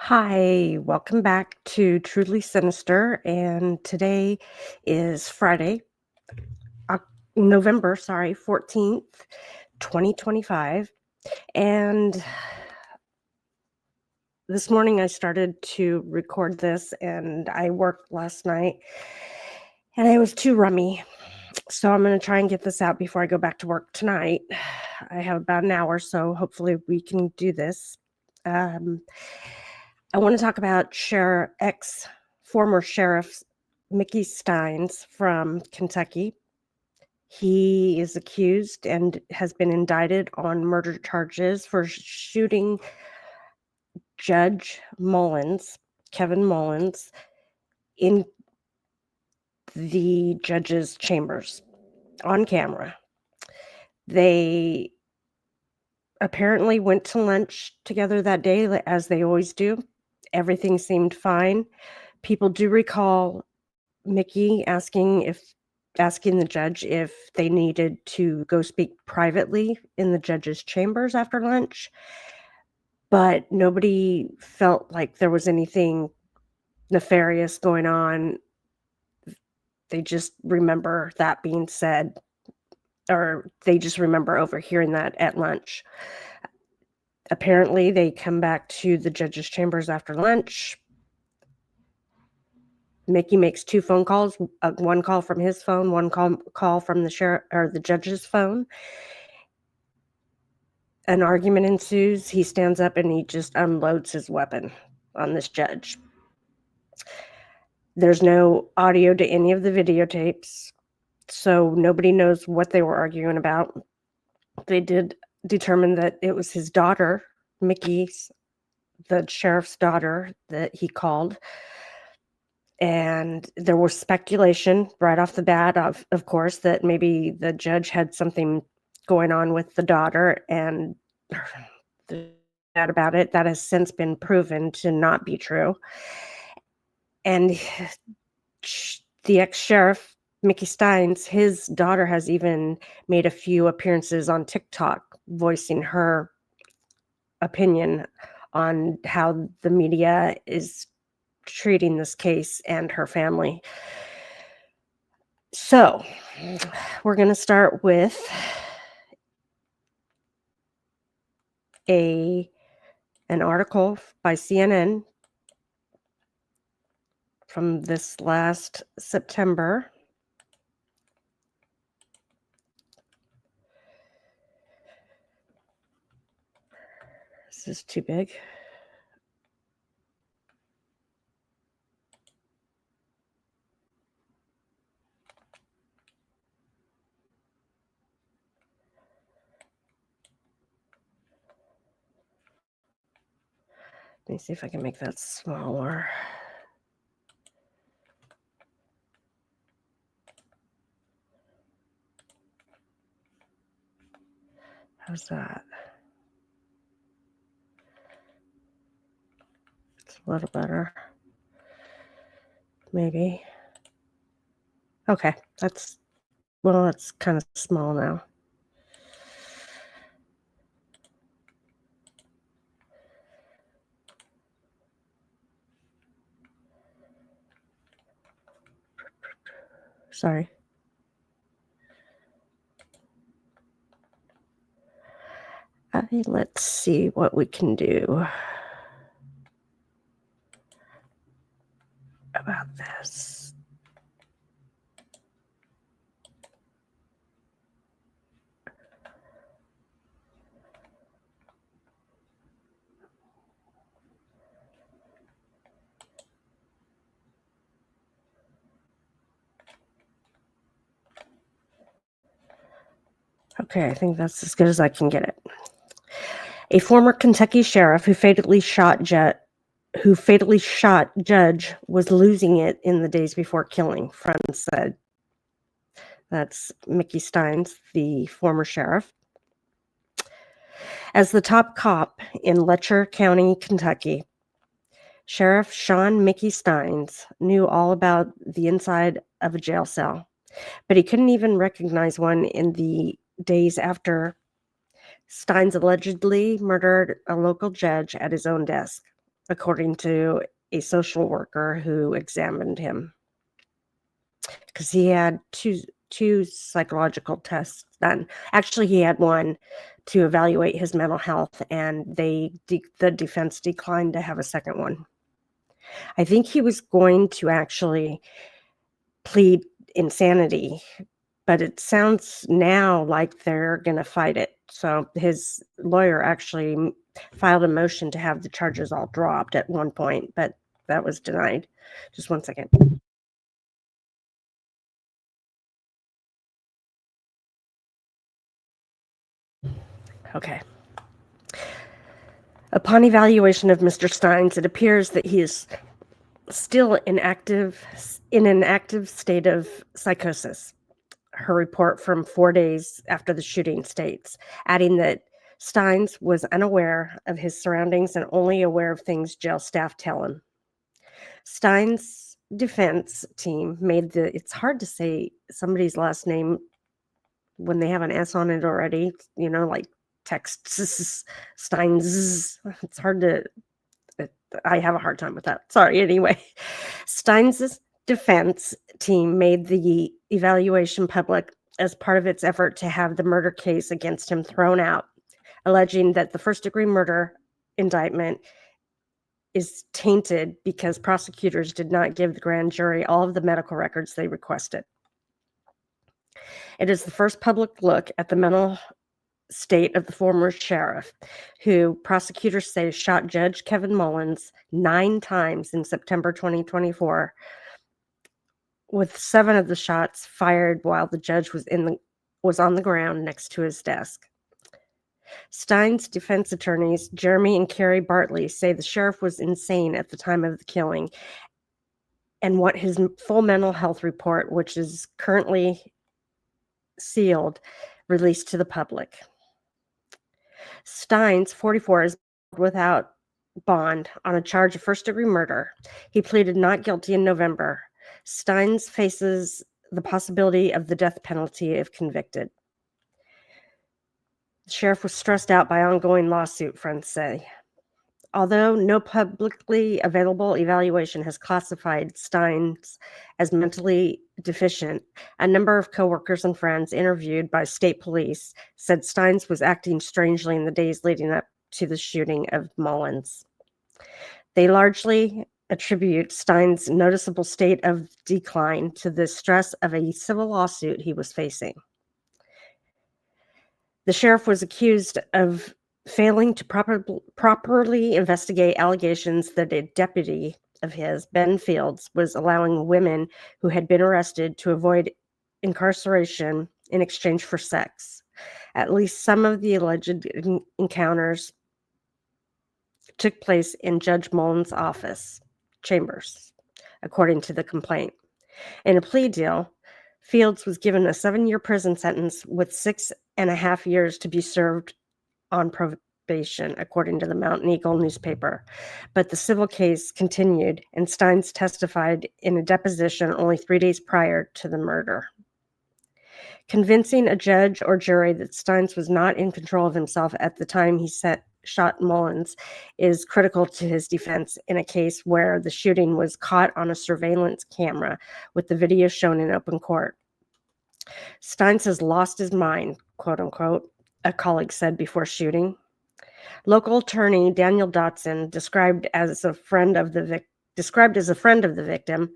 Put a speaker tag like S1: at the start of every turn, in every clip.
S1: Hi, welcome back to Truly Sinister. And today is Friday, November, 14th, 2025. And this morning I started to record this and I worked last night and I was too rummy. So I'm going to try and get this out before I go back to work tonight. I have about an hour, so hopefully we can do this. Um, I want to talk about former sheriff Mickey Stines from Kentucky. He is accused and has been indicted on murder charges for shooting Judge Kevin Mullins, in the judge's chambers on camera. They apparently went to lunch together that day, as they always do. Everything seemed fine. People do recall Mickey asking the judge if they needed to go speak privately in the judge's chambers after lunch, but nobody felt like there was anything nefarious going on. They just remember that being said, or they just remember overhearing that at lunch. Apparently, they come back to the judge's chambers after lunch. Mickey makes two phone calls, one call from his phone, one call from the sheriff or the judge's phone. An argument ensues. He stands up and he just unloads his weapon on this judge. There's no audio to any of the videotapes, so nobody knows what they were arguing about. They did determine that it was his daughter, Mickey's, the sheriff's daughter, that he called. And there was speculation right off the bat, of course, that maybe the judge had something going on with the daughter, and the bad about it. That has since been proven to not be true. And the ex-sheriff, Mickey Stines, his daughter has even made a few appearances on TikTok voicing her opinion on how the media is treating this case and her family. So, we're going to start with an article by CNN from this last September. This is too big. Let me see if I can make that smaller. How's that? It's a little better. Maybe. Okay, it's kind of small now. Sorry. Let's see what we can do about this. Okay, I think that's as good as I can get it. A former Kentucky sheriff who fatally shot Judge was losing it in the days before killing, friends said. That's Mickey Stines, the former sheriff. As the top cop in Letcher County, Kentucky, Sheriff Sean Mickey Stines knew all about the inside of a jail cell, but he couldn't even recognize one in the days after Stines allegedly murdered a local judge at his own desk. according to a social worker who examined him, because he had two psychological tests done. Actually, he had one to evaluate his mental health, and the defense declined to have a second one. I think he was going to actually plead insanity, but it sounds now like they're gonna fight it. So his lawyer actually filed a motion to have the charges all dropped at one point, but that was denied. Just one second. Okay. Upon evaluation of Mr. Stines, it appears that he is still in an active state of psychosis. Her report from 4 days after the shooting states, adding that Stines was unaware of his surroundings and only aware of things jail staff tell him. Stines' defense team made it's hard to say somebody's last name when they have an S on it already, like Texts, Stines. It's hard to, I have a hard time with that. Sorry, anyway. Stines' defense team made the evaluation public as part of its effort to have the murder case against him thrown out, alleging that the first-degree murder indictment is tainted because prosecutors did not give the grand jury all of the medical records they requested. It is the first public look at the mental state of the former sheriff, who prosecutors say shot Judge Kevin Mullins 9 times in September 2024, with 7 of the shots fired while the judge was on the ground next to his desk. Stines' defense attorneys, Jeremy and Carrie Bartley, say the sheriff was insane at the time of the killing and want his full mental health report, which is currently sealed, released to the public. Stines, 44, is without bond on a charge of first-degree murder. He pleaded not guilty in November. Stines faces the possibility of the death penalty if convicted. The sheriff was stressed out by ongoing lawsuit, friends say. Although no publicly available evaluation has classified Stines as mentally deficient, a number of coworkers and friends interviewed by state police said Stines was acting strangely in the days leading up to the shooting of Mullins. They largely attribute Stines' noticeable state of decline to the stress of a civil lawsuit he was facing. The sheriff was accused of failing to properly investigate allegations that a deputy of his, Ben Fields, was allowing women who had been arrested to avoid incarceration in exchange for sex. At least some of the alleged encounters took place in Judge Mullins' office chambers, according to the complaint. In a plea deal, Fields was given a 7-year prison sentence with 6.5 years to be served on probation, according to the Mountain Eagle newspaper. But the civil case continued, and Stines testified in a deposition only 3 days prior to the murder. Convincing a judge or jury that Stines was not in control of himself at the time he shot Mullins is critical to his defense in a case where the shooting was caught on a surveillance camera, with the video shown in open court. Stines has lost his mind, quote unquote, a colleague said before shooting. Local attorney Daniel Dotson, described as a friend of the victim,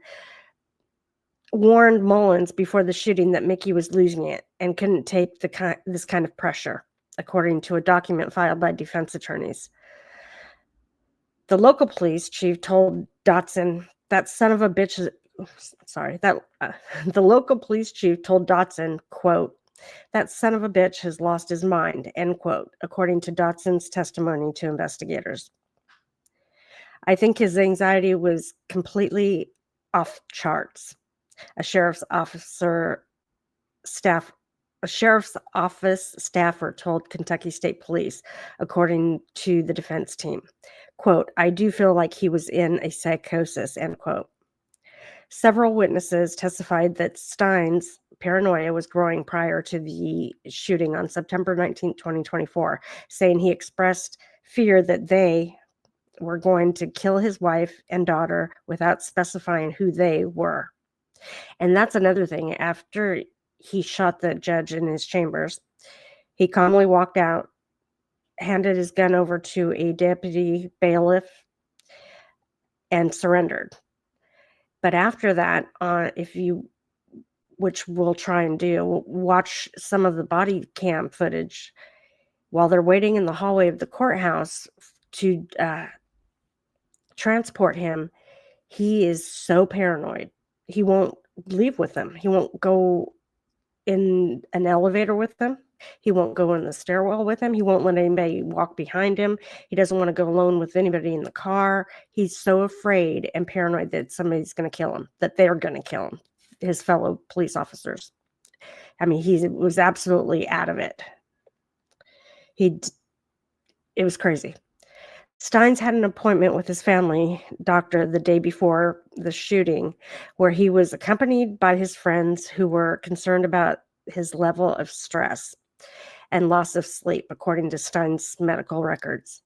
S1: warned Mullins before the shooting that Mickey was losing it and couldn't take this kind of pressure, according to a document filed by defense attorneys. The local police chief told Dotson, "That son of a bitch." The local police chief told Dotson, quote, "That son of a bitch has lost his mind," end quote, according to Dotson's testimony to investigators. I think his anxiety was completely off charts. A sheriff's office staffer told Kentucky State Police, according to the defense team, quote, "I do feel like he was in a psychosis," end quote. Several witnesses testified that Stines' paranoia was growing prior to the shooting on September 19, 2024, saying he expressed fear that they, were going to kill his wife and daughter without specifying who they were. And that's another thing. After he shot the judge in his chambers, he calmly walked out, handed his gun over to a deputy bailiff, and surrendered. But after that, if you, which we'll try and do, watch some of the body cam footage while they're waiting in the hallway of the courthouse to transport him. He is so paranoid. He won't leave with them. He won't go in an elevator with them. He won't go in the stairwell with him. He won't let anybody walk behind him. He doesn't want to go alone with anybody in the car. He's so afraid and paranoid that somebody's going to kill him, that they're going to kill him, his fellow police officers. I mean, he was absolutely out of it. It was crazy. Stines had an appointment with his family doctor the day before the shooting, where he was accompanied by his friends who were concerned about his level of stress and loss of sleep, according to Stines' medical records.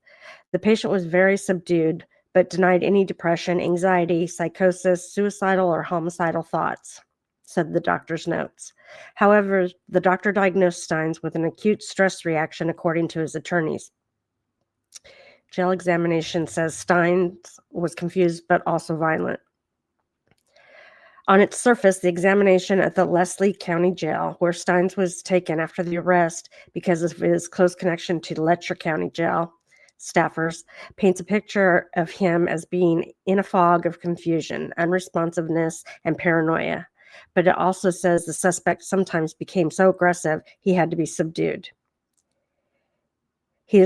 S1: The patient was very subdued, but denied any depression, anxiety, psychosis, suicidal, or homicidal thoughts, said the doctor's notes. However, the doctor diagnosed Stines with an acute stress reaction, according to his attorneys. Jail examination says Stines was confused but also violent. On its surface, the examination at the Leslie County Jail, where Stines was taken after the arrest because of his close connection to Letcher County Jail staffers, paints a picture of him as being in a fog of confusion, unresponsiveness, and paranoia. But it also says the suspect sometimes became so aggressive he had to be subdued. He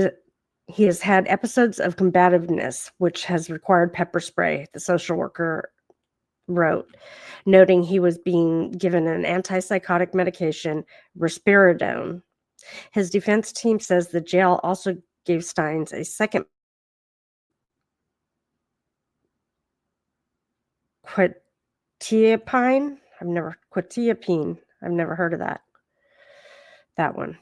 S1: has had episodes of combativeness, which has required pepper spray, the social worker wrote, noting he was being given an antipsychotic medication, risperidone. His defense team says the jail also gave Stines a second quetiapine. I've never heard of that one.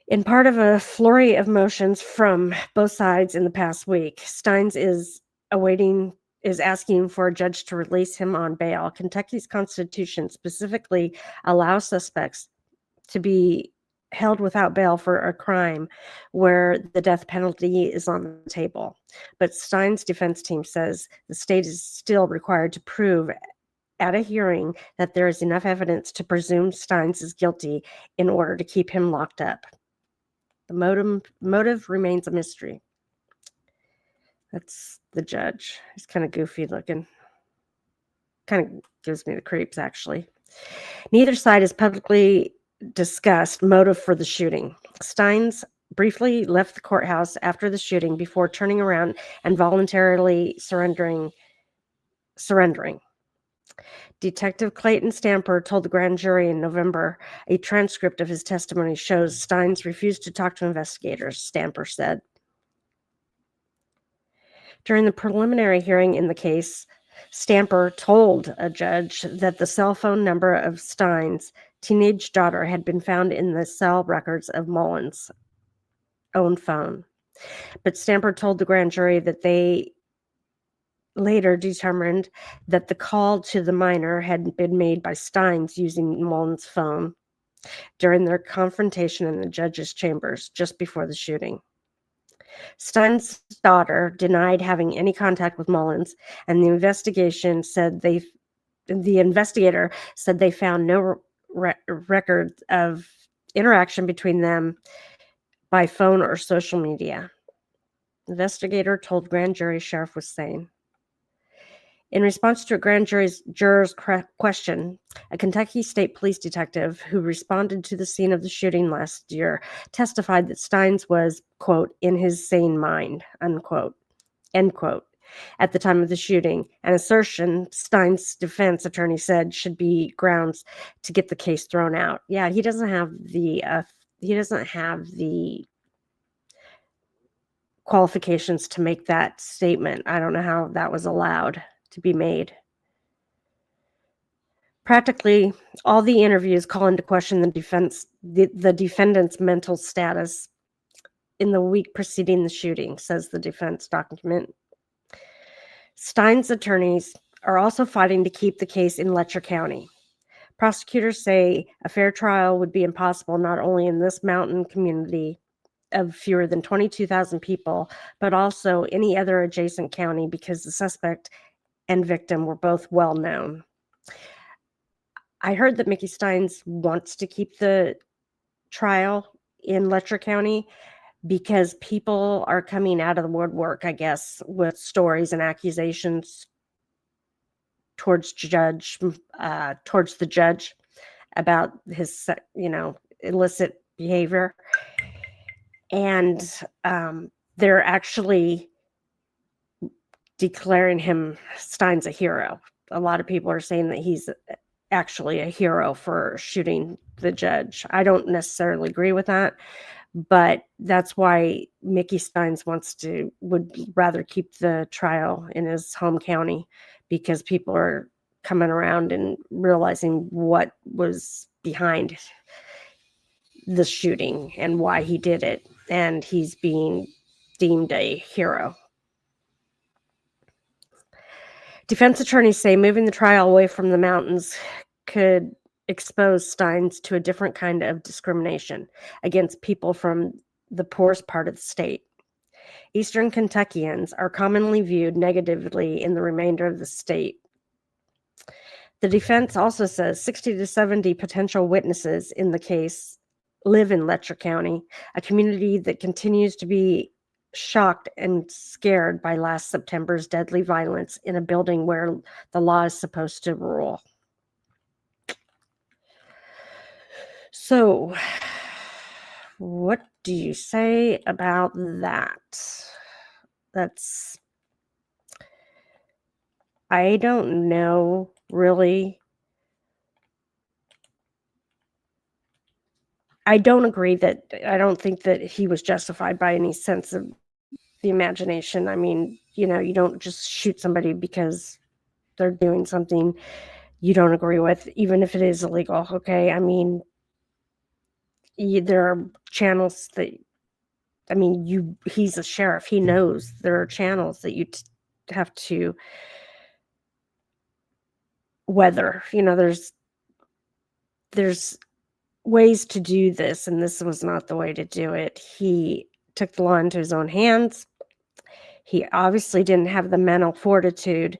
S1: In part of a flurry of motions from both sides in the past week, Stines is asking for a judge to release him on bail. Kentucky's constitution specifically allows suspects to be held without bail for a crime where the death penalty is on the table. But Stines' defense team says the state is still required to prove at a hearing that there is enough evidence to presume Stines is guilty in order to keep him locked up. The motive remains a mystery. That's the judge. He's kind of goofy looking. Kind of gives me the creeps, actually. Neither side has publicly discussed motive for the shooting. Stines briefly left the courthouse after the shooting before turning around and voluntarily surrendering. Detective Clayton Stamper told the grand jury in November a transcript of his testimony shows Stines refused to talk to investigators, Stamper said. During the preliminary hearing in the case, Stamper told a judge that the cell phone number of Stines' teenage daughter had been found in the cell records of Mullins' own phone. But Stamper told the grand jury that they later determined that the call to the minor had been made by Stines using Mullins' phone during their confrontation in the judge's chambers just before the shooting. Stines' daughter denied having any contact with Mullins, and the investigator said they found no record of interaction between them by phone or social media. The investigator told grand jury Sheriff was sane. In response to a grand juror's question, a Kentucky State Police detective who responded to the scene of the shooting last year testified that Stines was, quote, in his sane mind, unquote, end quote, at the time of the shooting, an assertion Stines' defense attorney said should be grounds to get the case thrown out. Yeah, he doesn't have the qualifications to make that statement. I don't know how that was allowed to be made. Practically all the interviews call into question the defendant's mental status. in the week preceding the shooting, says the defense document. Stein's attorneys are also fighting to keep the case in Letcher County. Prosecutors say a fair trial would be impossible not only in this mountain community of fewer than 22,000 people, but also any other adjacent county because the suspect and victim were both well known. I heard that Mickey Stines wants to keep the trial in Letcher County because people are coming out of the woodwork, I guess, with stories and accusations towards towards the judge about his, illicit behavior, and they're actually declaring him Stein's a hero. A lot of people are saying that he's actually a hero for shooting the judge. I don't necessarily agree with that, but that's why Mickey Stines would rather keep the trial in his home county because people are coming around and realizing what was behind the shooting and why he did it, and he's being deemed a hero. Defense attorneys say moving the trial away from the mountains could expose Stines to a different kind of discrimination against people from the poorest part of the state. Eastern Kentuckians are commonly viewed negatively in the remainder of the state. The defense also says 60 to 70 potential witnesses in the case live in Letcher County, a community that continues to be shocked and scared by last September's deadly violence in a building where the law is supposed to rule. So, what do you say about that? I don't know, really. I don't think that he was justified by any sense of the imagination. I mean, you don't just shoot somebody because they're doing something you don't agree with, even if it is illegal, okay? I mean, there are channels that, he's a sheriff. He knows there are channels that you have to weather. There's ways to do this, and this was not the way to do it. He took the law into his own hands. He obviously didn't have the mental fortitude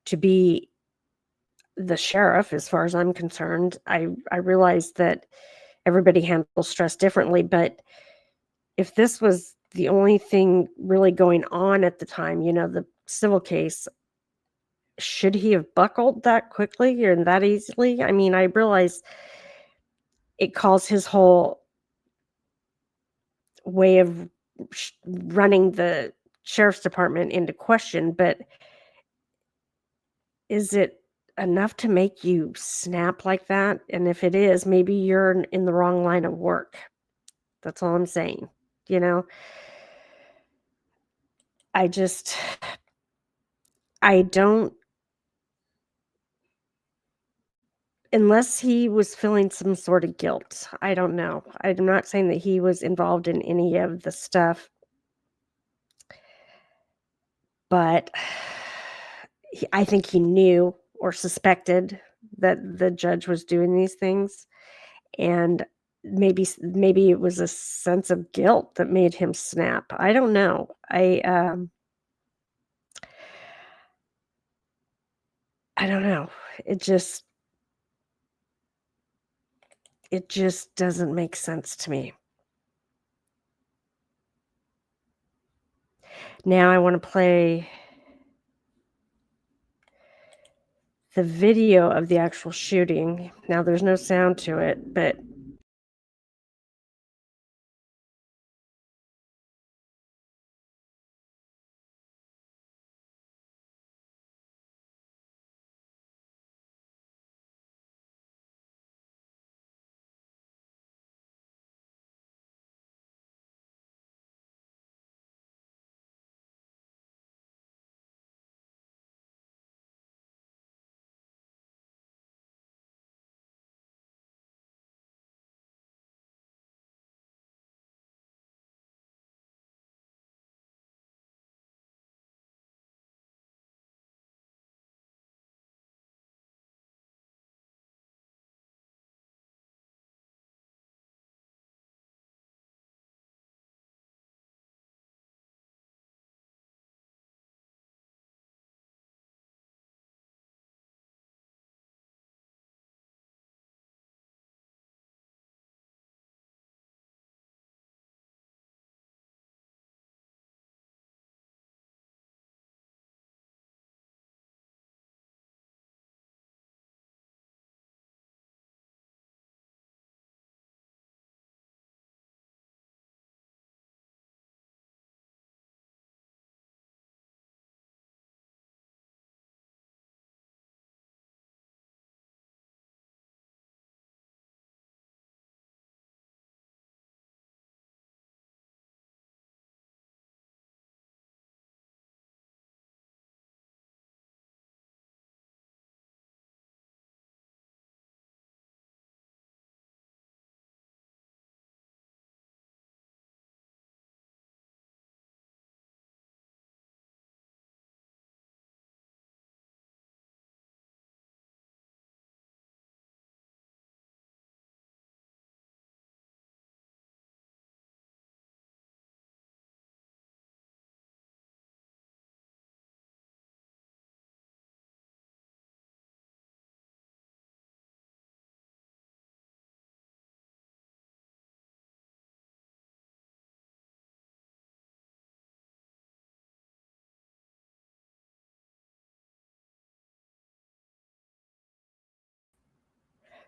S1: to be the sheriff, as far as I'm concerned. I realize that everybody handles stress differently, but if this was the only thing really going on at the time, the civil case, should he have buckled that quickly and that easily? I mean, I realize it calls his whole way of running the sheriff's department into question, but is it enough to make you snap like that? And if it is, maybe you're in the wrong line of work. That's all I'm saying. You know, I just, I don't, unless he was feeling some sort of guilt. I don't know. I'm not saying that he was involved in any of the stuff, but I think he knew or suspected that the judge was doing these things, and maybe it was a sense of guilt that made him snap. I don't know. I don't know. It just it just doesn't make sense to me. Now I want to play the video of the actual shooting. Now there's no sound to it, but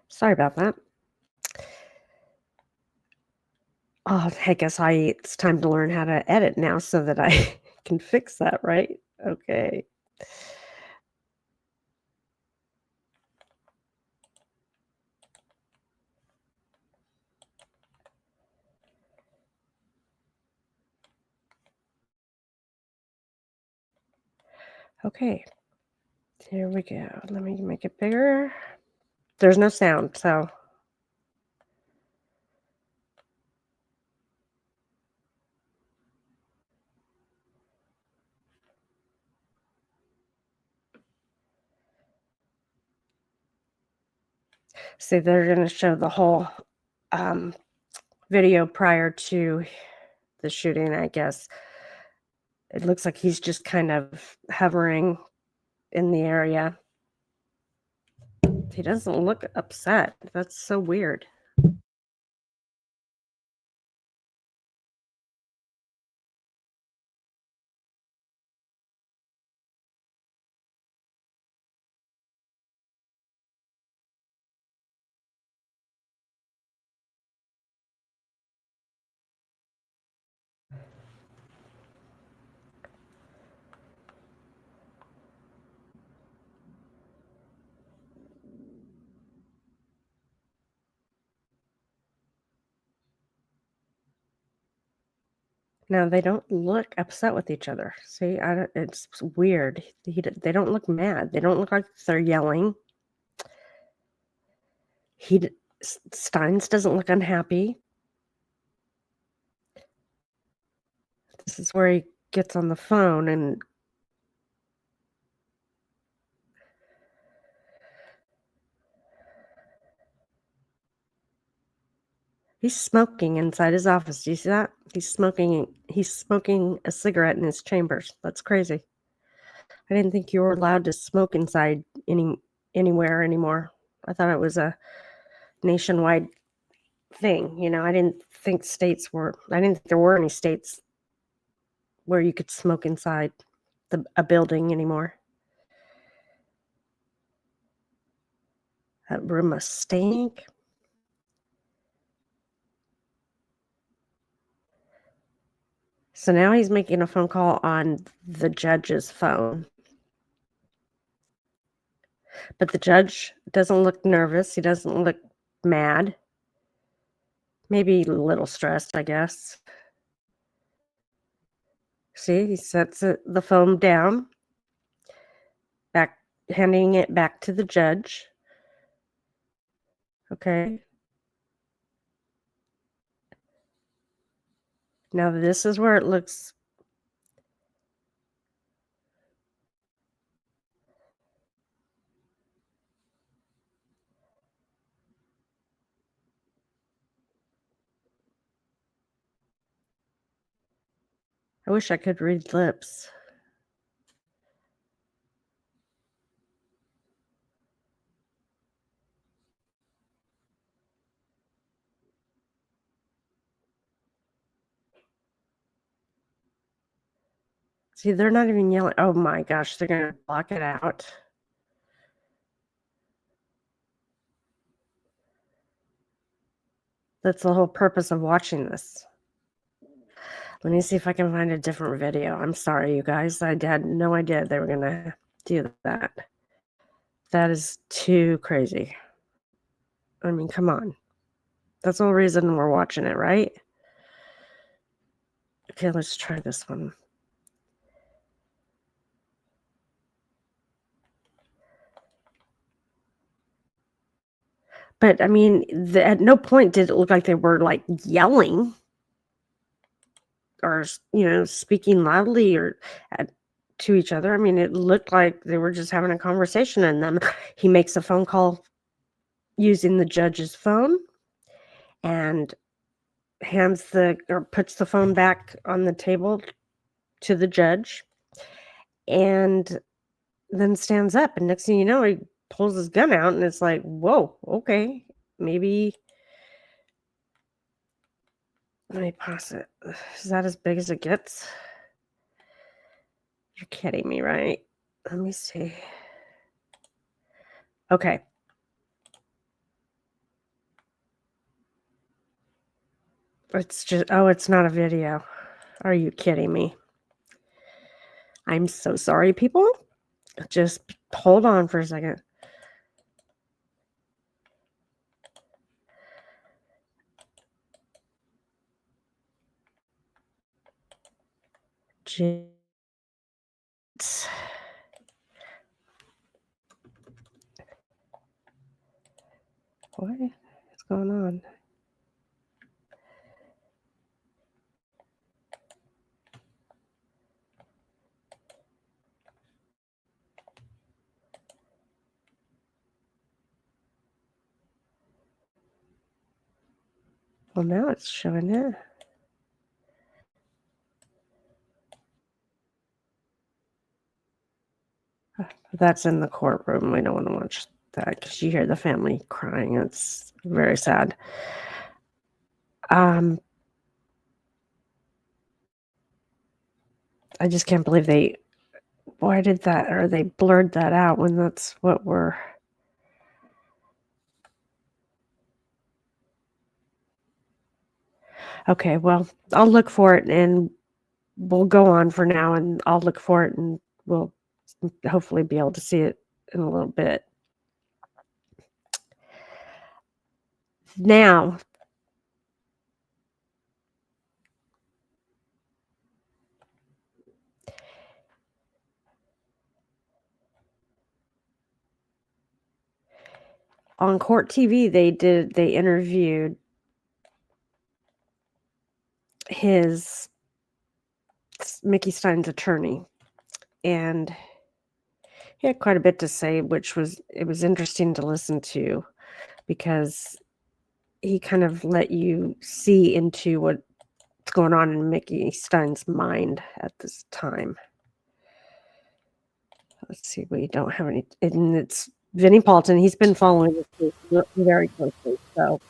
S1: Sorry about that. Oh, I guess it's time to learn how to edit now so that I can fix that, right? Okay. Okay. Here we go. Let me make it bigger. There's no sound, so see, they're gonna show the whole um, video prior to the shooting, I guess. It looks like he's just kind of hovering in the area. He doesn't look upset. That's so weird. No, they don't look upset with each other. See, I don't, it's weird. They don't look mad. They don't look like they're yelling. Steins doesn't look unhappy. This is where he gets on the phone and he's smoking inside his office. Do you see that? He's smoking a cigarette in his chambers. That's crazy. I didn't think you were allowed to smoke inside anywhere anymore. I thought it was a nationwide thing. I didn't think there were any states where you could smoke inside a building anymore. That room must stink. So now he's making a phone call on the judge's phone. But the judge doesn't look nervous. He doesn't look mad. Maybe a little stressed, I guess. See, he sets the phone down, back, handing it back to the judge. Okay. Now this is where it looks. I wish I could read lips. See, they're not even yelling. Oh my gosh, they're going to block it out. That's the whole purpose of watching this. Let me see if I can find a different video. I'm sorry, you guys. I had no idea they were going to do that. That is too crazy. I mean, come on. That's the whole reason we're watching it, right? Okay, let's try this one. But I mean, at no point did it look like they were like yelling or speaking loudly or to each other. I mean, it looked like they were just having a conversation, and then he makes a phone call using the judge's phone and puts the phone back on the table to the judge, and then stands up. And next thing you know, he pulls his gun out, and it's like, whoa, okay, maybe. Let me pause it. Is that as big as it gets? You're kidding me, right? Let me see. Okay. It's just oh, it's not a video. Are you kidding me? I'm so sorry, people. Just hold on for a second. Jeez. What is going on? Well, now it's showing it. That's in the courtroom. We don't want to watch that because you hear the family crying. It's very sad. I just can't believe they blurred that out when that's what we're. Okay, well, I'll look for it and we'll go on for now, and I'll look for it and we'll hopefully be able to see it in a little bit. Now, on Court TV, they interviewed Mickey Stein's attorney, and he had quite a bit to say, it was interesting to listen to because he kind of let you see into what's going on in Mickey Stein's mind at this time. Let's see, we don't have any, and it's Vinnie Paulton. He's been following this case very closely, so.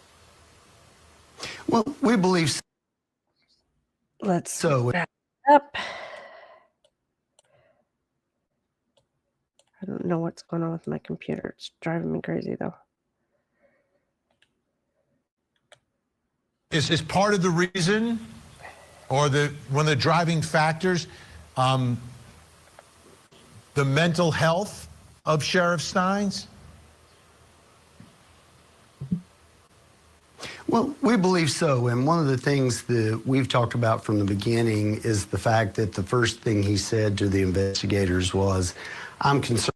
S2: Well, we believe.
S1: Let's back up. I don't know what's going on with my computer. It's driving me crazy, though.
S3: Is part of the reason, or one of the driving factors, the mental health of Sheriff Stines?
S2: Well, we believe so. And one of the things that we've talked about from the beginning is the fact that the first thing he said to the investigators was, I'm concerned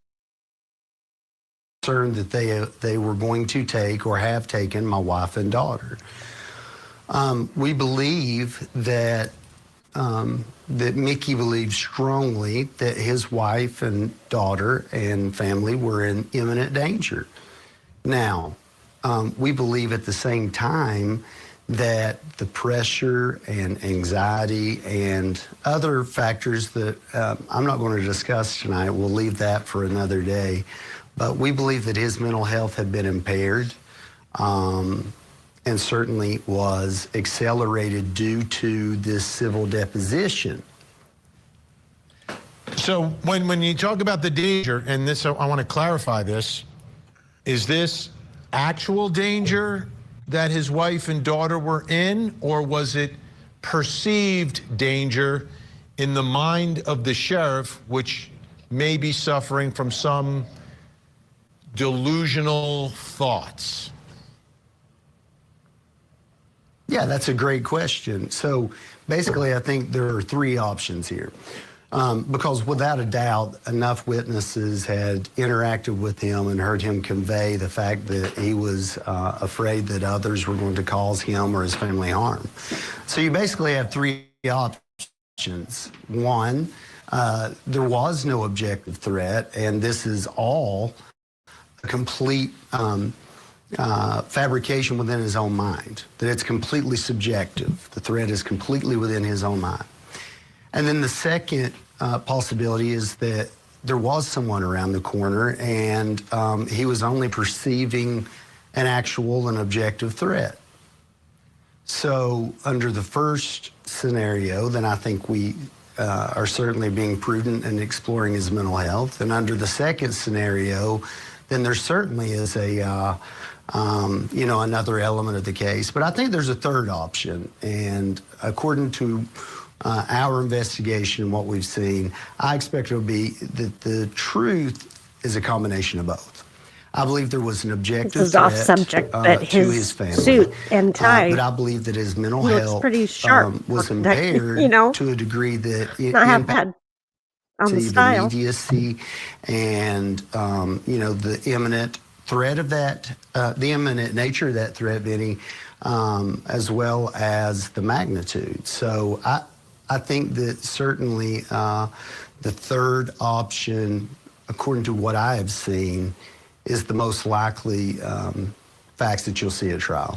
S2: that they were going to take or have taken my wife and daughter. We believe that Mickey believes strongly that his wife and daughter and family were in imminent danger. Now, we believe at the same time that the pressure and anxiety and other factors that I'm not going to discuss tonight, we'll leave that for another day, but we believe that his mental health had been impaired and certainly was accelerated due to this civil deposition.
S3: So when you talk about the danger, and this, I want to clarify this, is this actual danger that his wife and daughter were in, or was it perceived danger in the mind of the sheriff, which may be suffering from some delusional thoughts?
S2: Yeah, that's a great question. So basically, I think there are three options here. Because without a doubt, enough witnesses had interacted with him and heard him convey the fact that he was afraid that others were going to cause him or his family harm. So you basically have three options. One, there was no objective threat, and this is all a complete fabrication within his own mind, that it's completely subjective. The threat is completely within his own mind. And then the second possibility is that there was someone around the corner and he was only perceiving an actual and objective threat. So under the first scenario, then I think we are certainly being prudent and exploring his mental health. And under the second scenario, then there certainly is a another element of the case. But I think there's a third option. And according to our investigation, what we've seen, I expect it will be that the truth is a combination of both. I believe there was an
S1: This
S2: objective
S1: is off
S2: threat
S1: subject, but
S2: to his
S1: his
S2: family.
S1: suit and tie,
S2: But I believe that his mental
S1: he looks
S2: health
S1: pretty sharp.
S2: was
S1: You
S2: impaired
S1: know,
S2: to a degree that it
S1: not half
S2: impacted
S1: bad on the
S2: the
S1: style.
S2: immediacy and the imminent threat of that, the imminent nature of that threat, Vinny, as well as the magnitude. So I think that certainly the third option, according to what I have seen, is the most likely facts that you'll see at trial.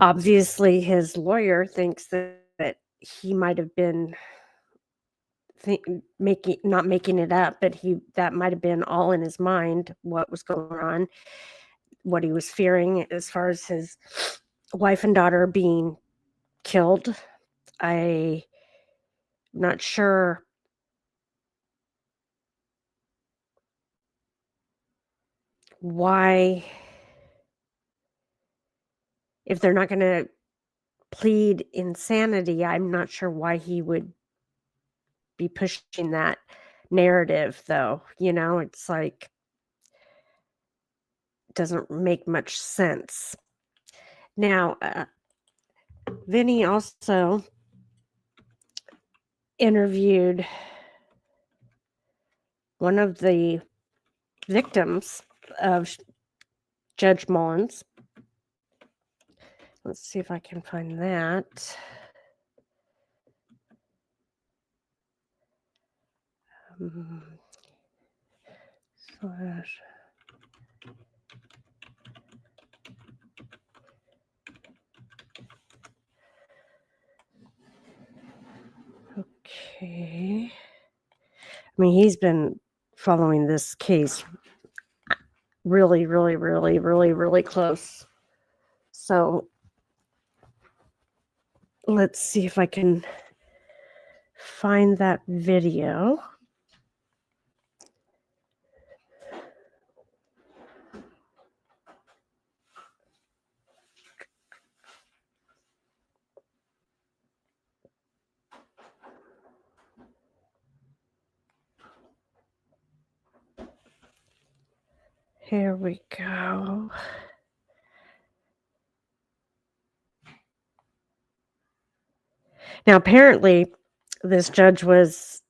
S1: Obviously, his lawyer thinks that he might have been not making it up, but that might have been all in his mind, what was going on, what he was fearing as far as his wife and daughter being killed. I'm not sure why, if they're not going to plead insanity, I'm not sure why he would be pushing that narrative, though. It's like, doesn't make much sense. Now, Vinny also interviewed one of the victims of Judge Mullins. Let's see if I can find that. Slash. Okay. I mean, he's been following this case really, really, really, really, really close. So let's see if I can find that video. Here we go. Now, apparently, this judge was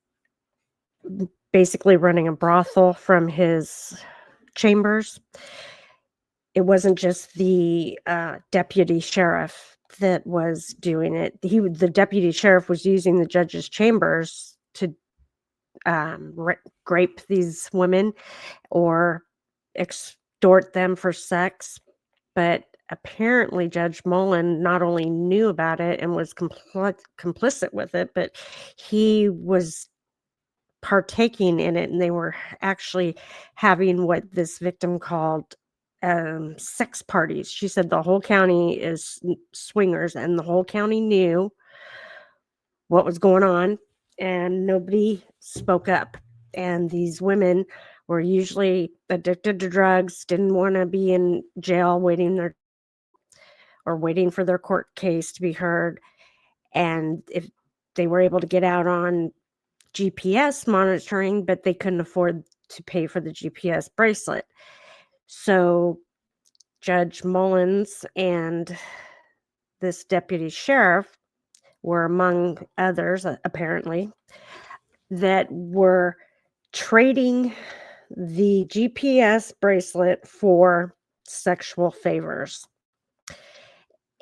S1: basically running a brothel from his chambers. It wasn't just the deputy sheriff that was doing it. The deputy sheriff was using the judge's chambers to grape these women or extort them for sex. But apparently Judge Mullen not only knew about it and was complicit with it, but he was partaking in it, and they were actually having what this victim called sex parties. She said the whole county is swingers, and the whole county knew what was going on, and nobody spoke up. And these women were usually addicted to drugs, didn't want to be in jail waiting for their court case to be heard. And if they were able to get out on GPS monitoring, but they couldn't afford to pay for the GPS bracelet. So Judge Mullins and this deputy sheriff were among others, apparently, that were trading the GPS bracelet for sexual favors.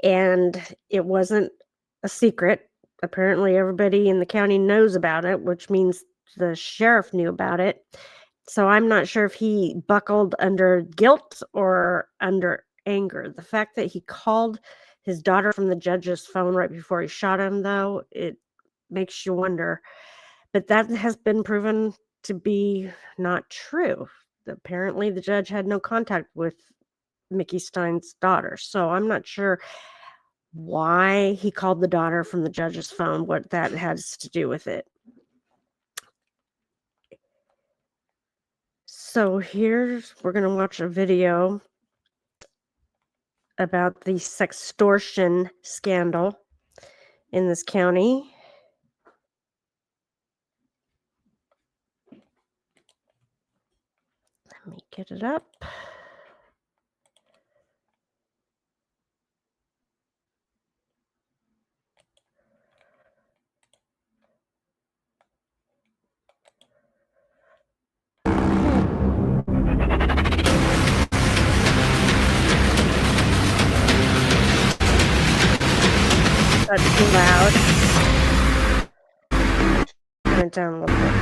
S1: And it wasn't a secret. Apparently, everybody in the county knows about it, which means the sheriff knew about it. So I'm not sure if he buckled under guilt or under anger. The fact that he called his daughter from the judge's phone right before he shot him, though, it makes you wonder. But that has been proven to be not true. Apparently, the judge had no contact with Mickey Stines' daughter. So I'm not sure why he called the daughter from the judge's phone, what that has to do with it. So we're going to watch a video about the sextortion scandal in this county. Let me get it up. That's too loud. Turn it down a little bit.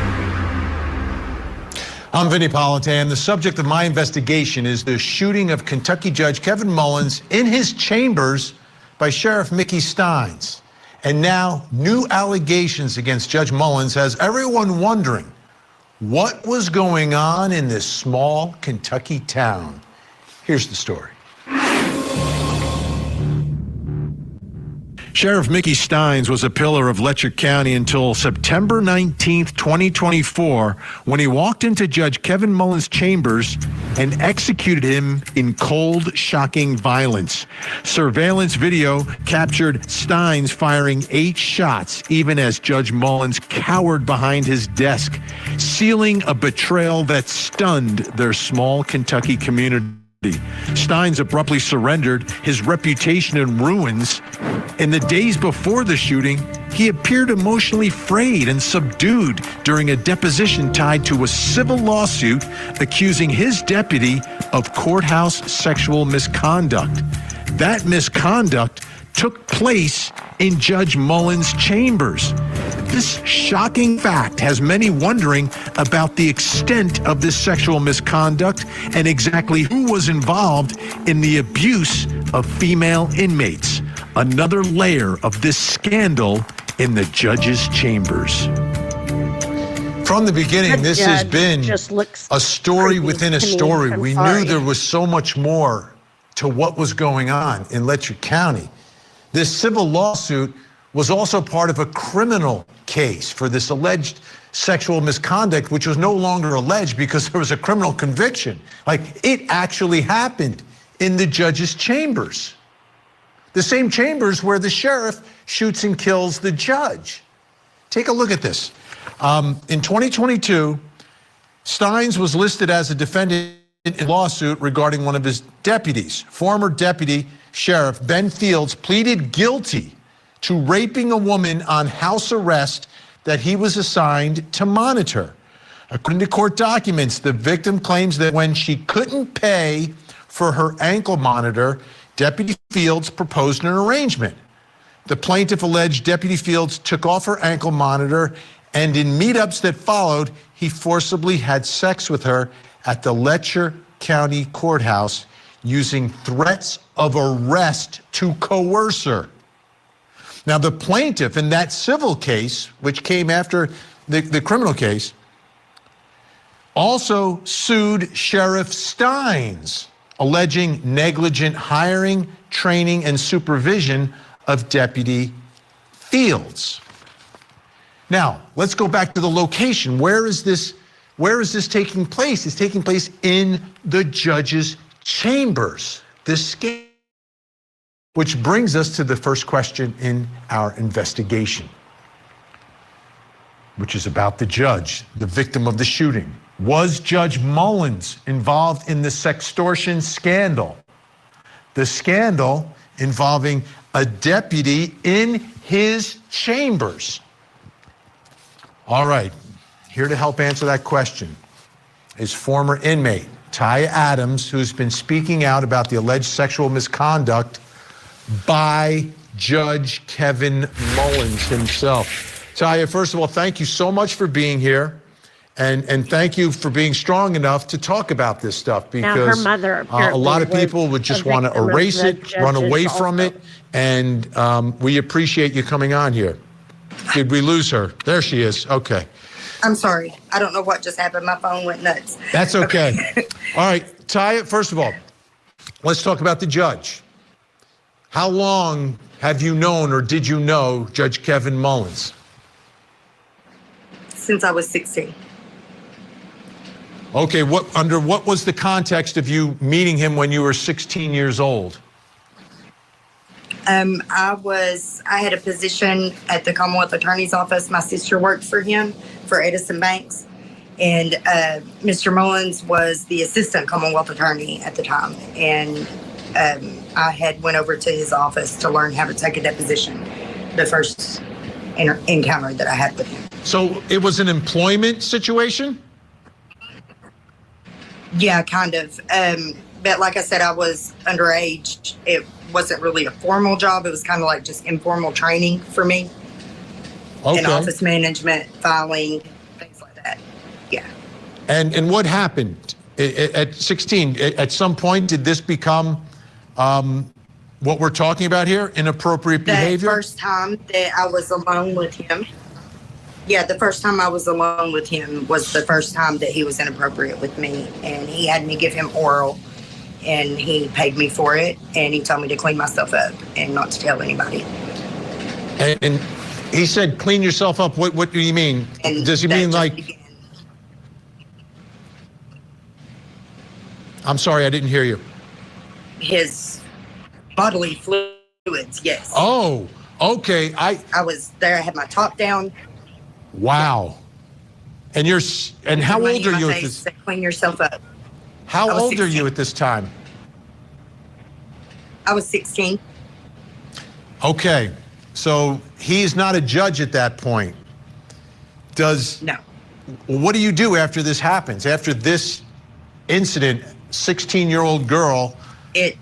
S3: I'm Vinny Polite, and the subject of my investigation is the shooting of Kentucky Judge Kevin Mullins in his chambers by Sheriff Mickey Stines. And now new allegations against Judge Mullins has everyone wondering what was going on in this small Kentucky town. Here's the story. Sheriff Mickey Stines was a pillar of Letcher County until September 19th, 2024, when he walked into Judge Kevin Mullins' chambers and executed him in cold, shocking violence. Surveillance video captured Stines firing 8 shots, even as Judge Mullins cowered behind his desk, sealing a betrayal that stunned their small Kentucky community. Stines abruptly surrendered, his reputation in ruins. In the days before the shooting, he appeared emotionally frayed and subdued during a deposition tied to a civil lawsuit accusing his deputy of courthouse sexual misconduct. That misconduct took place in Judge Mullins' chambers. This shocking fact has many wondering about the extent of this sexual misconduct and exactly who was involved in the abuse of female inmates. Another layer of this scandal in the judge's chambers. From the beginning, this has been a story within a story. We knew there was so much more to what was going on in Letcher County. This civil lawsuit was also part of a criminal case for this alleged sexual misconduct, which was no longer alleged because there was a criminal conviction. Like, it actually happened in the judge's chambers. The same chambers where the sheriff shoots and kills the judge. Take a look at this. In 2022, Stines was listed as a defendant in a lawsuit regarding one of his deputies. Former deputy sheriff Ben Fields pleaded guilty to raping a woman on house arrest that he was assigned to monitor. According to court documents, the victim claims that when she couldn't pay for her ankle monitor, Deputy Fields proposed an arrangement. The plaintiff alleged Deputy Fields took off her ankle monitor, and in meetups that followed, he forcibly had sex with her at the Letcher County Courthouse using threats of arrest to coerce her. Now, the plaintiff in that civil case, which came after the criminal case, also sued Sheriff Stines, alleging negligent hiring, training, and supervision of Deputy Fields. Now, let's go back to the location. Where is this taking place? It's taking place in the judge's chambers. Which brings us to the first question in our investigation, which is about the judge, the victim of the shooting. Was Judge Mullins involved in the sextortion scandal? The scandal involving a deputy in his chambers. All right, here to help answer that question is former inmate Taya Adams, who's been speaking out about the alleged sexual misconduct by Judge Kevin Mullins himself. Taya, first of all, thank you so much for being here. And thank you for being strong enough to talk about this stuff, because
S1: now her mother
S3: a lot of people would just want to erase it, run away from it, and we appreciate you coming on here. Did we lose her? There she is. Okay.
S4: I'm sorry. I don't know what just happened. My phone went nuts.
S3: That's okay. All right, Taya, first of all, let's talk about the judge. How long have you known, or did you know, Judge Kevin Mullins?
S4: Since I was 16.
S3: Okay, under what was the context of you meeting him when you were 16 years old?
S4: I had a position at the Commonwealth Attorney's Office. My sister worked for him, for Edison Banks. And Mr. Mullins was the assistant Commonwealth Attorney at the time. And I had went over to his office to learn how to take a deposition, the first encounter that I had with him.
S3: So it was an employment situation?
S4: Yeah, kind of. But like I said, I was underage. It wasn't really a formal job. It was kind of like just informal training for me.
S3: Okay.
S4: In office management, filing, things like that. Yeah.
S3: And what happened at 16? At some point, did this become what we're talking about here, inappropriate behavior?
S4: The first time that I was alone with him. Yeah, the first time I was alone with him was the first time that he was inappropriate with me. And he had me give him oral, and he paid me for it. And he told me to clean myself up and not to tell anybody.
S3: And he said, clean yourself up. What do you mean?
S4: And
S3: does he mean like...
S4: began.
S3: I'm sorry, I didn't hear you.
S4: His bodily fluids, yes.
S3: Oh, okay.
S4: I was there. I had my top down.
S3: Wow. And how old are you at this?
S4: Clean yourself up.
S3: How old
S4: 16.
S3: are you at this time?
S4: I was 16.
S3: Okay. So he's not a judge at that point.
S4: No.
S3: What do you do after this happens? After this incident, 16-year-old girl.
S4: It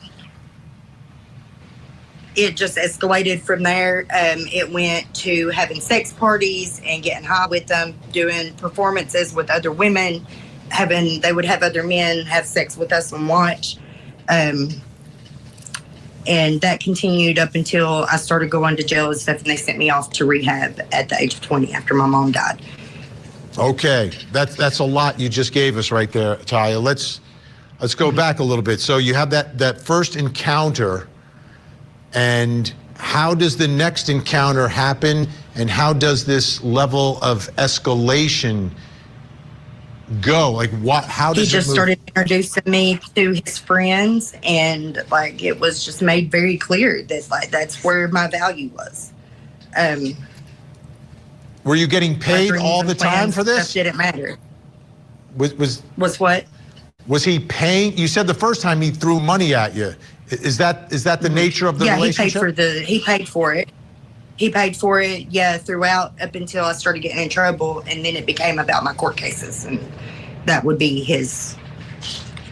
S4: just escalated from there. It went to having sex parties and getting high with them, doing performances with other women. They would have other men have sex with us and watch. And that continued up until I started going to jail and stuff, and they sent me off to rehab at the age of 20 after my mom died.
S3: Okay, that's a lot you just gave us right there, Taya. Let's go back a little bit. So you have that first encounter, and how does the next encounter happen, and how does this level of escalation go? Like how does
S4: he just started introducing me to his friends, and like it was just made very clear that like that's where my value was.
S3: Were you getting paid all the time for this?
S4: Stuff didn't matter.
S3: Was
S4: what?
S3: Was he paying? You said the first time he threw money at you. Is that the nature of the relationship?
S4: He paid for it. He paid for it, yeah, throughout up until I started getting in trouble, and then it became about my court cases, and that would be his.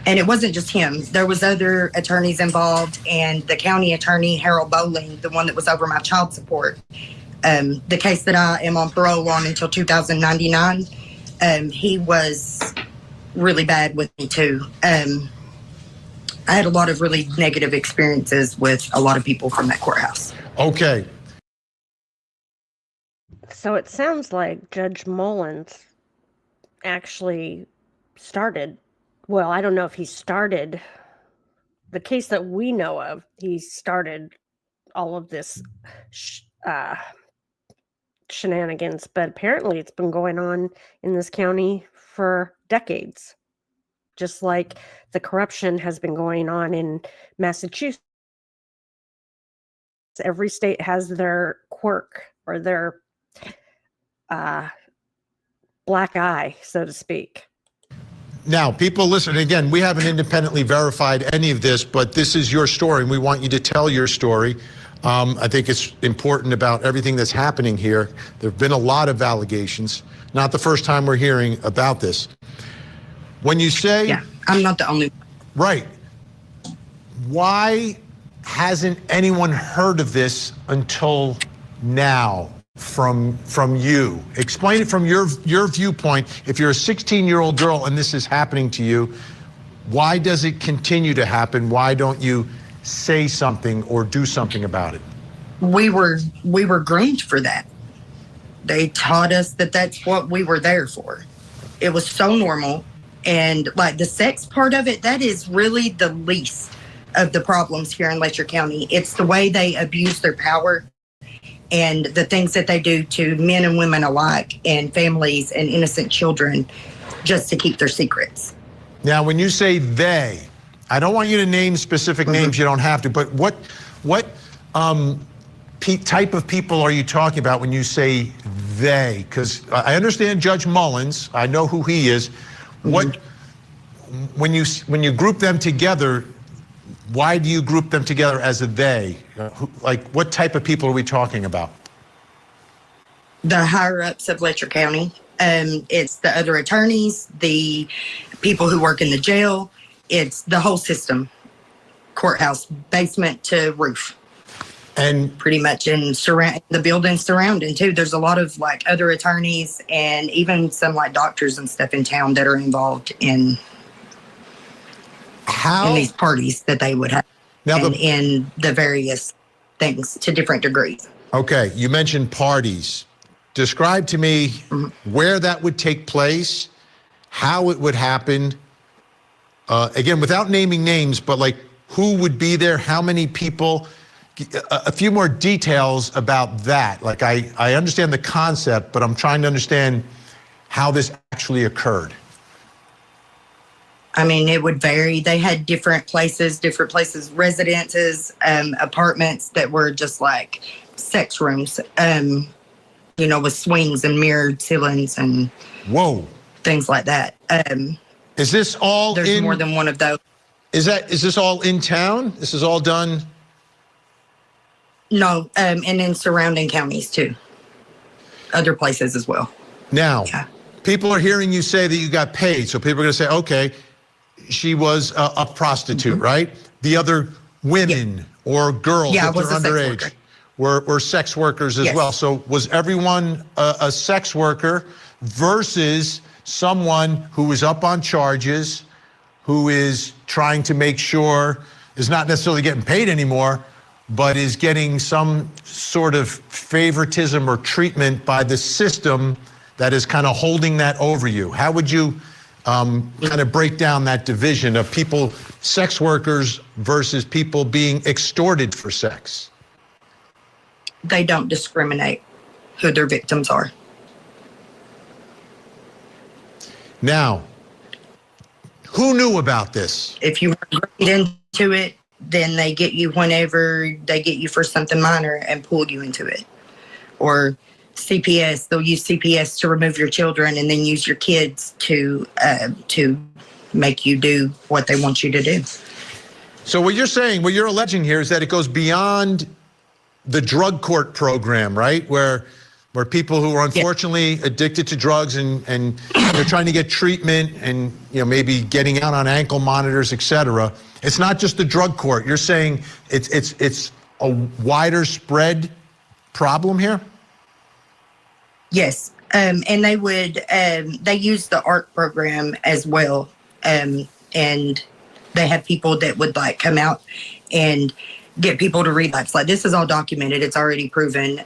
S4: And it wasn't just him. There was other attorneys involved, and the county attorney, Harold Bowling, the one that was over my child support. The case that I am on parole on until 2099, he was really bad with me too. I had a lot of really negative experiences with a lot of people from that courthouse.
S3: Okay.
S1: So it sounds like Judge Mullins actually started, well, I don't know if he started the case that we know of. He started all of this shenanigans, but apparently it's been going on in this county for decades, just like the corruption has been going on in Massachusetts. Every state has their quirk or their black eye, so to speak.
S3: Now, people listen, again, we haven't independently verified any of this, but this is your story, and we want you to tell your story. I think it's important about everything that's happening here. There have been a lot of allegations. Not the first time we're hearing about this. When you say...
S4: Yeah, I'm not the only.
S3: Right. Why hasn't anyone heard of this until now from you? Explain it from your viewpoint. If you're a 16-year-old girl and this is happening to you, why does it continue to happen? Why don't you say something or do something about it?
S4: We were groomed for that. They taught us that that's what we were there for. It was so normal. And like the sex part of it, that is really the least of the problems here in Letcher County. It's the way they abuse their power and the things that they do to men and women alike and families and innocent children just to keep their secrets.
S3: Now, when you say they, I don't want you to name specific names, you don't have to, but what type of people are you talking about when you say they? Because I understand Judge Mullins, I know who he is. What, when you group them together, why do you group them together as a they? Like, what type of people are we talking about?
S4: The higher ups of Letcher County. It's the other attorneys, the people who work in the jail. It's the whole system, courthouse, basement to roof.
S3: And
S4: pretty much in the buildings surrounding too. There's a lot of like other attorneys and even some like doctors and stuff in town that are involved in these parties that they would have now in the various things to different degrees.
S3: Okay, you mentioned parties. Describe to me where that would take place, how it would happen. Again, without naming names, but like who would be there, how many people, a few more details about that. Like I understand the concept, but I'm trying to understand how this actually occurred.
S4: I mean, it would vary. They had different places, residences, apartments that were just like sex rooms, you know, with swings and mirrored ceilings and things like that.
S3: Is this all
S4: there's more than one of those.
S3: Is this all in town? This is all done?
S4: No, and in surrounding counties too. Other places as well.
S3: Now, people are hearing you say that you got paid. So people are going to say, okay, she was a prostitute, right? The other women or girls, if they're underage, were sex workers as well. So was everyone a sex worker versus someone who is up on charges, who is trying to make sure is not necessarily getting paid anymore, but is getting some sort of favoritism or treatment by the system that is kind of holding that over you? How would you kind of break down that division of people, sex workers versus people being extorted for sex?
S4: They don't discriminate who their victims are.
S3: Now, who knew about this?
S4: If you were groomed into it, then they get you whenever they get you for something minor and pull you into it. Or CPS, they'll use CPS to remove your children and then use your kids to make you do what they want you to do.
S3: So what you're saying, what you're alleging here is that it goes beyond the drug court program, right? Where people who are unfortunately addicted to drugs and they're trying to get treatment and maybe getting out on ankle monitors, et cetera. It's not just the drug court. You're saying it's a wider spread problem here?
S4: Yes, and they would they use the ARC program as well, and they have people that would like come out and get people to relapse. Like, this is all documented. It's already proven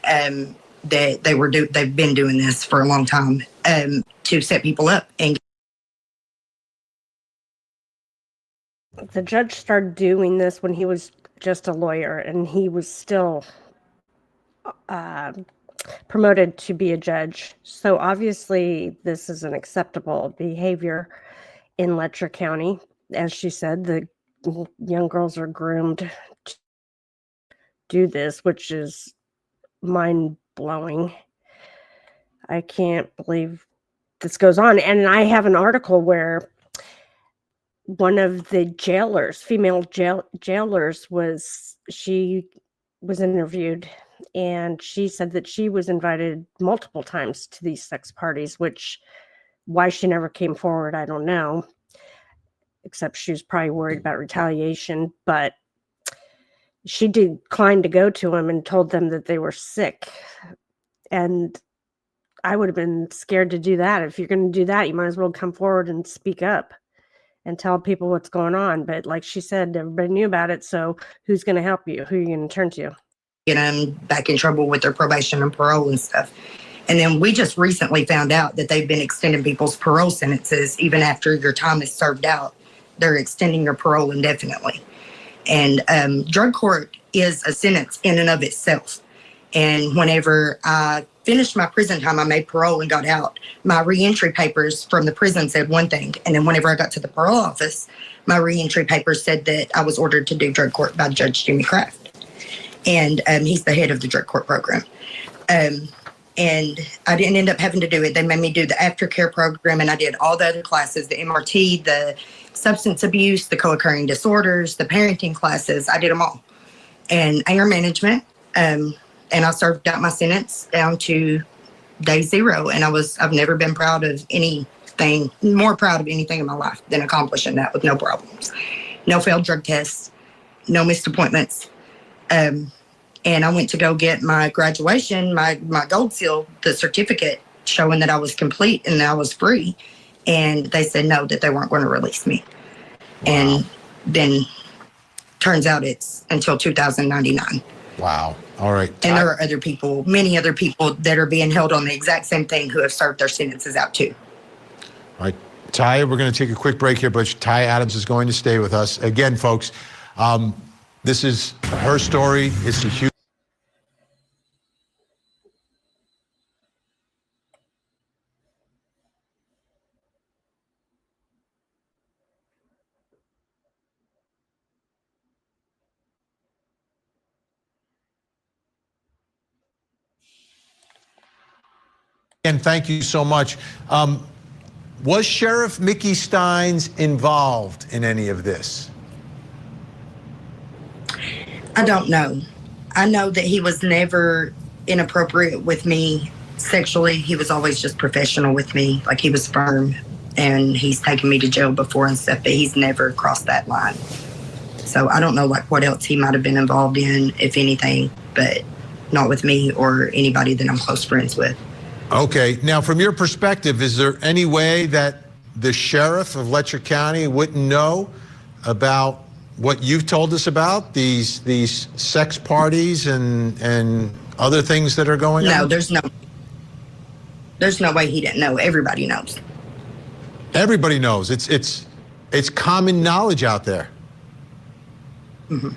S4: that they've been doing this for a long time to set people up. And
S1: the judge started doing this when he was just a lawyer, and he was still promoted to be a judge. So obviously this is an acceptable behavior in Letcher County. As she said, the young girls are groomed to do this, which is mind-blowing. I can't believe this goes on. And I have an article where one of the jailers, female jailers, was interviewed, and she said that she was invited multiple times to these sex parties, which why she never came forward, I don't know, except she was probably worried about retaliation. But she declined to go to them and told them that they were sick. And I would have been scared to do that. If you're going to do that, you might as well come forward and speak up and tell people what's going on. But like she said, everybody knew about it. So who's going to help you? Who are you going to turn to?
S4: Get them back in trouble with their probation and parole and stuff. And then we just recently found out that they've been extending people's parole sentences even after your time is served out. They're extending your parole indefinitely. And drug court is a sentence in and of itself. And whenever I finished my prison time, I made parole and got out. My reentry papers from the prison said one thing. And then whenever I got to the parole office, my reentry papers said that I was ordered to do drug court by Judge Jimmy Kraft. And he's the head of the drug court program. And I didn't end up having to do it. They made me do the aftercare program, and I did all the other classes, the MRT, the substance abuse, the co-occurring disorders, the parenting classes. I did them all. And anger management. And I served out my sentence down to day 0. And I've never been proud of anything, more proud of anything in my life than accomplishing that with no problems. No failed drug tests, no missed appointments. And I went to go get my graduation, my gold seal, the certificate showing that I was complete and that I was free. And they said no, that they weren't going to release me. Wow. And then turns out it's until 2099.
S3: Wow. All right.
S4: And there are other people, many other people that are being held on the exact same thing who have served their sentences out too.
S3: All right. Ty, we're going to take a quick break here, but Ty Adams is going to stay with us. Again, folks, this is her story. It's a huge... And thank you so much. Was Sheriff Mickey Stines involved in any of this?
S4: I don't know. I know that he was never inappropriate with me sexually. He was always just professional with me. Like, he was firm, and he's taken me to jail before and stuff, but he's never crossed that line. So I don't know like what else he might have been involved in, if anything, but not with me or anybody that I'm close friends with.
S3: Okay. Now, from your perspective, is there any way that the sheriff of Letcher County wouldn't know about what you've told us about, these sex parties and other things that are going on?
S4: No, there's no way he didn't know. Everybody knows.
S3: Everybody knows. It's common knowledge out there.
S4: Mm-hmm.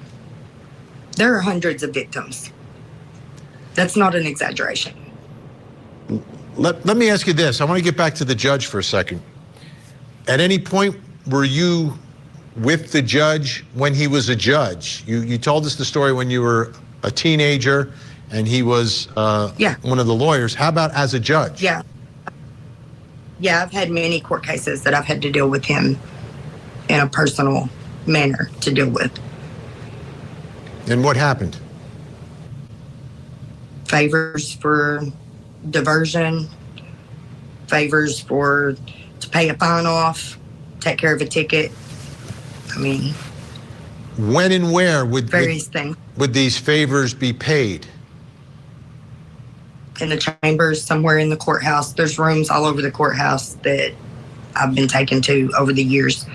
S4: There are hundreds of victims. That's not an exaggeration.
S3: Let me ask you this. I want to get back to the judge for a second. At any point, were you with the judge when he was a judge? You told us the story when you were a teenager and he was one of the lawyers. How about as a judge?
S4: Yeah, I've had many court cases that I've had to deal with him in a personal manner to deal with.
S3: And what happened?
S4: Favors for diversion, favors to pay a fine off, take care of a ticket. I mean,
S3: when and where would
S4: things
S3: would these favors be paid?
S4: In the chambers, somewhere in the courthouse. There's rooms all over the courthouse that I've been taken to over the years.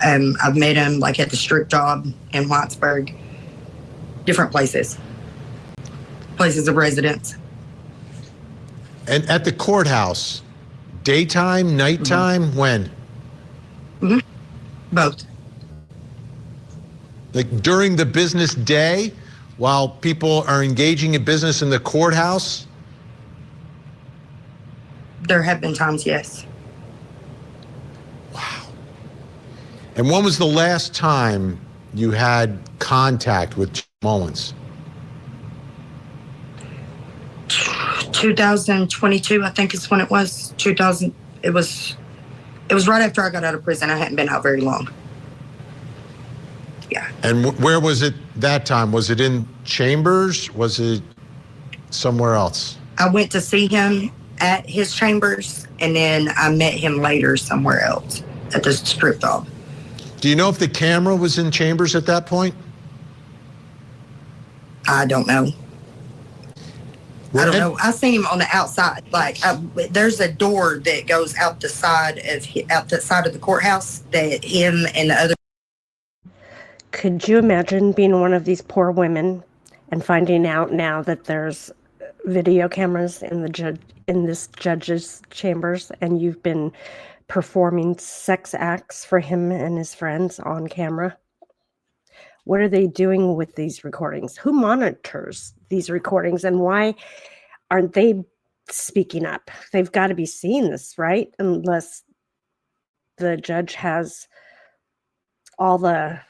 S4: I've met him like at the strip job in Whitesburg, different places of residence.
S3: And at the courthouse, daytime, nighttime, when?
S4: Both.
S3: Like during the business day, while people are engaging in business in the courthouse?
S4: There have been times, yes.
S3: Wow. And when was the last time you had contact with Jim Owens?
S4: 2022, I think is when it was. It was right after I got out of prison. I hadn't been out very long. Yeah.
S3: And where was it that time? Was it in Chambers? Was it somewhere else?
S4: I went to see him at his chambers, and then I met him later somewhere else at the strip job.
S3: Do you know if the camera was in Chambers at that point?
S4: I don't know. I don't know. I seen him on the outside. Like there's a door that goes out the side of the courthouse that him and the other.
S1: Could you imagine being one of these poor women and finding out now that there's video cameras in this judge's chambers, and you've been performing sex acts for him and his friends on camera? What are they doing with these recordings? Who monitors these recordings, and why aren't they speaking up? They've got to be seeing this, right? Unless the judge has all the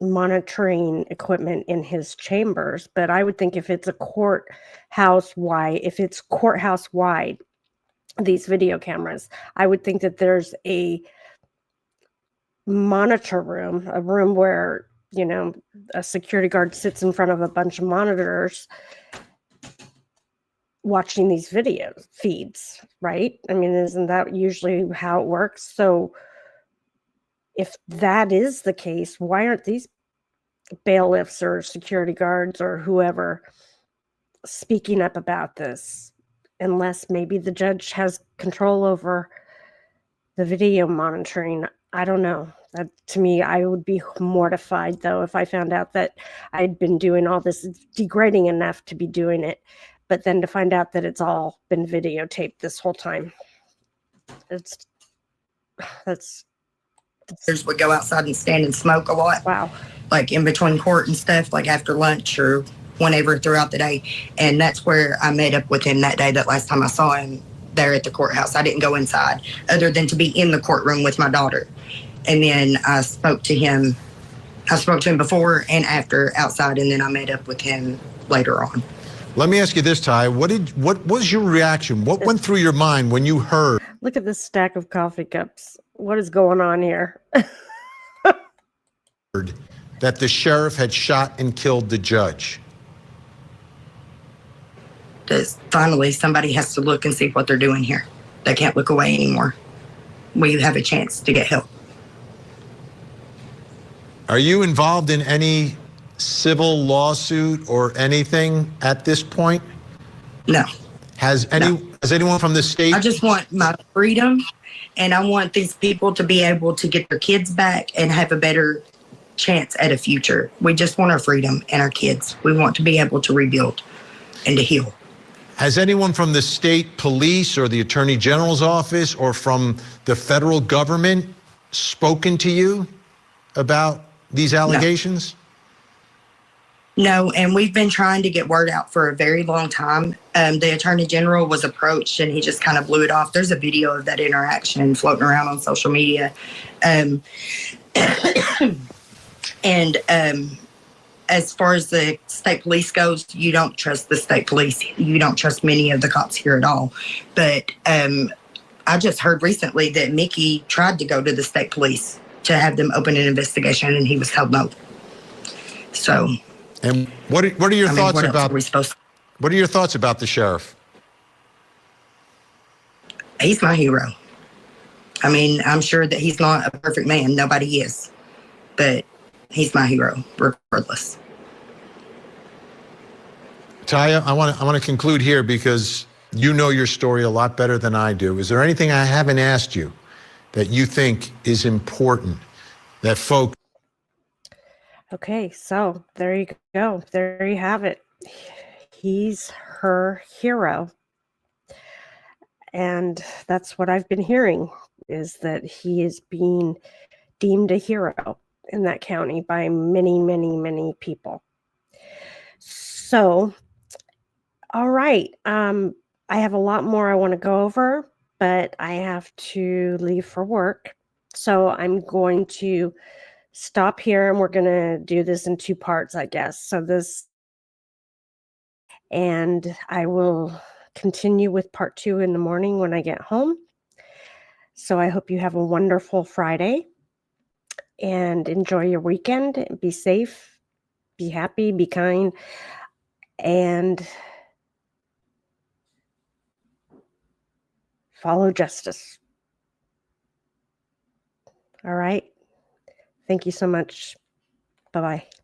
S1: monitoring equipment in his chambers. But I would think if it's courthouse wide, these video cameras, I would think that there's a monitor room, a room where, you know, a security guard sits in front of a bunch of monitors watching these video feeds, right? I mean, isn't that usually how it works? So if that is the case, why aren't these bailiffs or security guards or whoever speaking up about this? Unless maybe the judge has control over the video monitoring. I don't know. That, to me, I would be mortified, though, if I found out that I'd been doing all this. It's degrading enough to be doing it, but then to find out that it's all been videotaped this whole time. That's
S4: Would go outside and stand and smoke a lot.
S1: wow.
S4: Like in between court and stuff, like after lunch or whenever throughout the day. And that's where I met up with him that day, that last time I saw him there at the courthouse. I didn't go inside other than to be in the courtroom with my daughter. And then I spoke to him. I spoke to him before and after outside, and then I met up with him later on.
S3: Let me ask you this, Ty. What was your reaction? What went through your mind when you heard?
S1: Look at this stack of coffee cups. What is going on here?
S3: That the sheriff had shot and killed the judge?
S4: Finally, somebody has to look and see what they're doing here. They can't look away anymore. We have a chance to get help.
S3: Are you involved in any civil lawsuit or anything at this point?
S4: No.
S3: Has anyone from the state?
S4: I just want my freedom, and I want these people to be able to get their kids back and have a better chance at a future. We just want our freedom and our kids. We want to be able to rebuild and to heal.
S3: Has anyone from the state police or the attorney general's office or from the federal government spoken to you about these allegations?
S4: No, and we've been trying to get word out for a very long time. The attorney general was approached and he just kind of blew it off. There's a video of that interaction floating around on social media. As far as the state police goes, you don't trust the state police. You don't trust many of the cops here at all. But I just heard recently that Mickey tried to go to the state police to have them open an investigation, and he was told no. So.
S3: And what are your thoughts about? What are your thoughts about the sheriff?
S4: He's my hero. I mean, I'm sure that he's not a perfect man. Nobody is, but he's my hero, regardless.
S3: Taya, I want to conclude here because you know your story a lot better than I do. Is there anything I haven't asked you that you think is important that folk.
S1: Okay, so there you go. There you have it. He's her hero. And that's what I've been hearing, is that he is being deemed a hero in that county by many, many, many people. So, all right. I have a lot more I want to go over, but I have to leave for work. So I'm going to stop here and we're going to do this in 2 parts, I guess. And I will continue with part 2 in the morning when I get home. So I hope you have a wonderful Friday and enjoy your weekend. Be safe, be happy, be kind, and follow justice. All right. Thank you so much. Bye-bye.